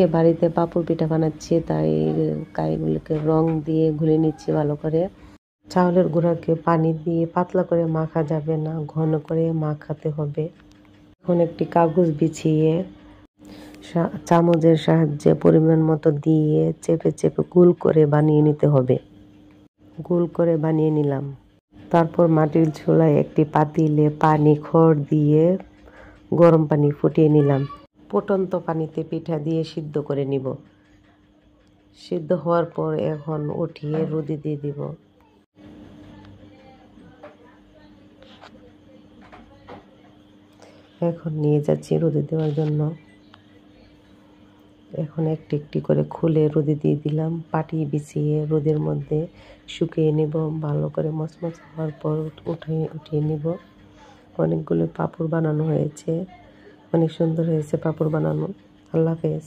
আজকে বাড়িতে পাঁপড় পিঠা বানাচ্ছি, তাই কাইগুলোকে রং দিয়ে গুলে নিচ্ছি ভালো করে। চাউলের গুঁড়াকে পানি দিয়ে পাতলা করে মাখা যাবে না, ঘন করে মাখাতে হবে। এখন একটি কাগজ বিছিয়ে চামচের সাহায্যে পরিমাণ মতো দিয়ে চেপে চেপে গোল করে বানিয়ে নিতে হবে। গোল করে বানিয়ে নিলাম। তারপর মাটির চুলায় একটি পাতিলে পানি খড় দিয়ে গরম পানি ফুটিয়ে নিলাম। ফুটন্ত পানিতে পিঠা দিয়ে সিদ্ধ করে নিব। সিদ্ধ হওয়ার পর এখন উঠিয়ে রোদে দিয়ে দিব। এখন নিয়ে যাচ্ছি রোদে দেওয়ার জন্য। এখন একটি একটি করে খুলে রোদে দিয়ে দিলাম। পাটি বিছিয়ে রোদের মধ্যে শুকিয়ে নেব। ভালো করে মচমচ হওয়ার পর উঠিয়ে নেব। অনেকগুলো পাঁপড় বানানো হয়েছে, অনেক সুন্দর হয়েছে পাঁপড় বানানো। আল্লাহ হাফেজ।